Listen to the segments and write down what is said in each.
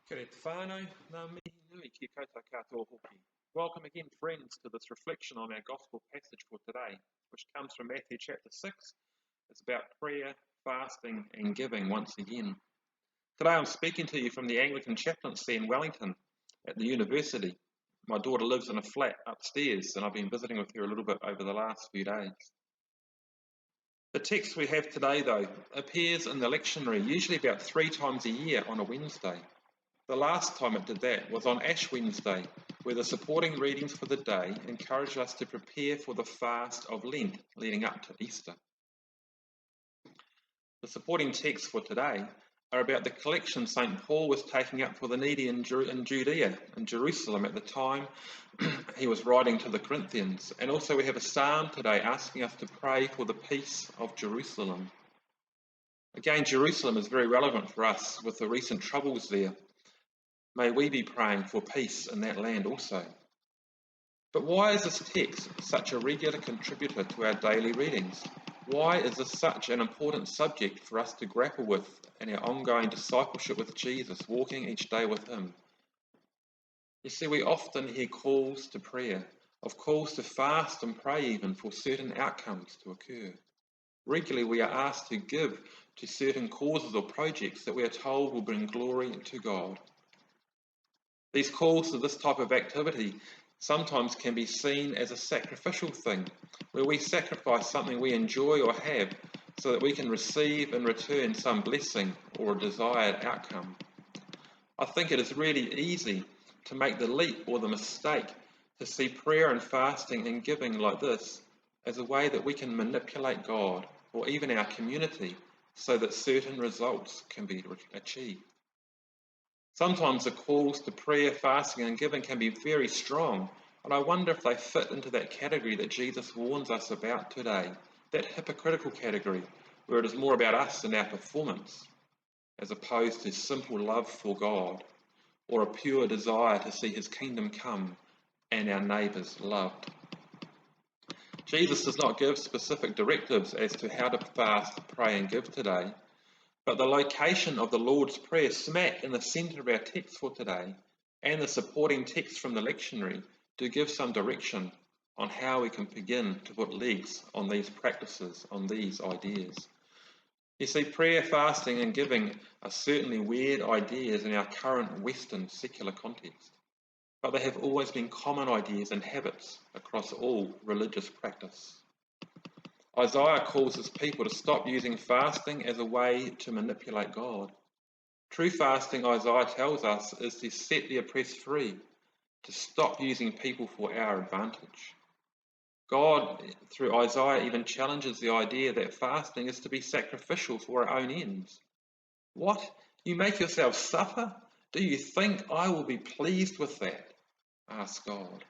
Kia te whānau, ngā mihi nui ki koutou katoa hoki. Welcome again, friends, to this reflection on our gospel passage for today, which comes from Matthew chapter 6. It's about prayer, fasting and giving once again. Today I'm speaking to you from the Anglican chaplaincy in Wellington at the university. My daughter lives in a flat upstairs and I've been visiting with her a little bit over the last few days. The text we have today, though, appears in the lectionary usually about 3 times a year on a Wednesday. The last time it did that was on Ash Wednesday, where the supporting readings for the day encouraged us to prepare for the fast of Lent leading up to Easter. The supporting texts for today are about the collection St. Paul was taking up for the needy in Judea, in Jerusalem at the time he was writing to the Corinthians. And also we have a psalm today asking us to pray for the peace of Jerusalem. Again, Jerusalem is very relevant for us with the recent troubles there. May we be praying for peace in that land also. But why is this text such a regular contributor to our daily readings? Why is this such an important subject for us to grapple with in our ongoing discipleship with Jesus, walking each day with him? You see, we often hear calls to prayer, of calls to fast and pray even for certain outcomes to occur. Regularly we are asked to give to certain causes or projects that we are told will bring glory to God. These calls to this type of activity sometimes can be seen as a sacrificial thing, where we sacrifice something we enjoy or have so that we can receive in return some blessing or a desired outcome. I think it is really easy to make the leap or the mistake to see prayer and fasting and giving like this as a way that we can manipulate God or even our community so that certain results can be achieved. Sometimes the calls to prayer, fasting and giving can be very strong, and I wonder if they fit into that category that Jesus warns us about today, that hypocritical category, where it is more about us and our performance, as opposed to simple love for God, or a pure desire to see his kingdom come and our neighbours loved. Jesus does not give specific directives as to how to fast, pray and give today, but the location of the Lord's Prayer smack in the centre of our text for today and the supporting text from the lectionary do give some direction on how we can begin to put legs on these practices, on these ideas. You see, prayer, fasting and giving are certainly weird ideas in our current Western secular context, but they have always been common ideas and habits across all religious practice. Isaiah calls his people to stop using fasting as a way to manipulate God. True fasting, Isaiah tells us, is to set the oppressed free, to stop using people for our advantage. God, through Isaiah, even challenges the idea that fasting is to be sacrificial for our own ends. What? You make yourself suffer? Do you think I will be pleased with that? Asks God.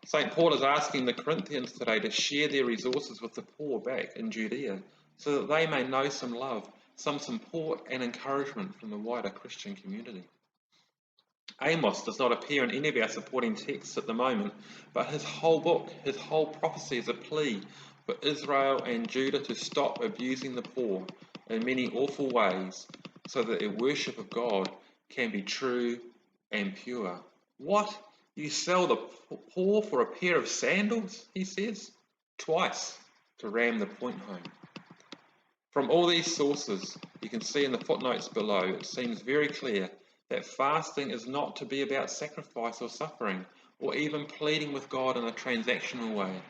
St. Paul is asking the Corinthians today to share their resources with the poor back in Judea so that they may know some love, some support and encouragement from the wider Christian community. Amos does not appear in any of our supporting texts at the moment, but his whole book, his whole prophecy is a plea for Israel and Judah to stop abusing the poor in many awful ways so that their worship of God can be true and pure. What? You sell the poor for a pair of sandals, he says, twice to ram the point home. From all these sources, you can see in the footnotes below, it seems very clear that fasting is not to be about sacrifice or suffering, or even pleading with God in a transactional way.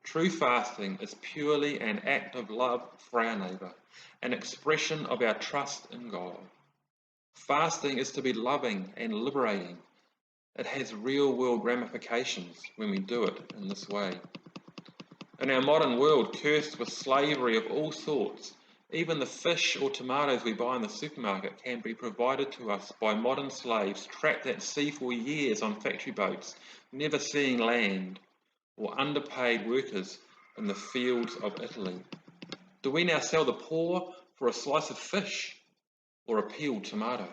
True fasting is purely an act of love for our neighbour, an expression of our trust in God. Fasting is to be loving and liberating. It has real-world ramifications when we do it in this way. In our modern world, cursed with slavery of all sorts, even the fish or tomatoes we buy in the supermarket can be provided to us by modern slaves trapped at sea for years on factory boats, never seeing land, or underpaid workers in the fields of Italy. Do we now sell the poor for a slice of fish or a peeled tomato?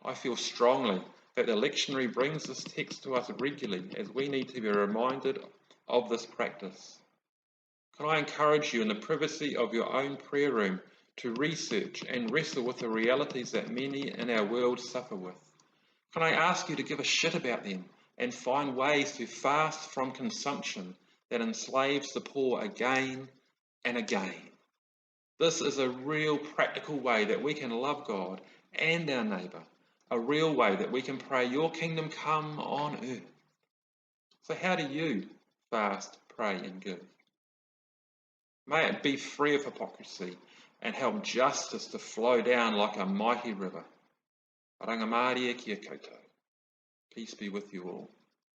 I feel strongly that the lectionary brings this text to us regularly as we need to be reminded of this practice. Can I encourage you in the privacy of your own prayer room to research and wrestle with the realities that many in our world suffer with? Can I ask you to give a shit about them and find ways to fast from consumption that enslaves the poor again and again? This is a real practical way that we can love God and our neighbour, a real way that we can pray, your kingdom come on earth. So how do you fast, pray and give? May it be free of hypocrisy and help justice to flow down like a mighty river. Rangamārie kia koutou. Peace be with you all.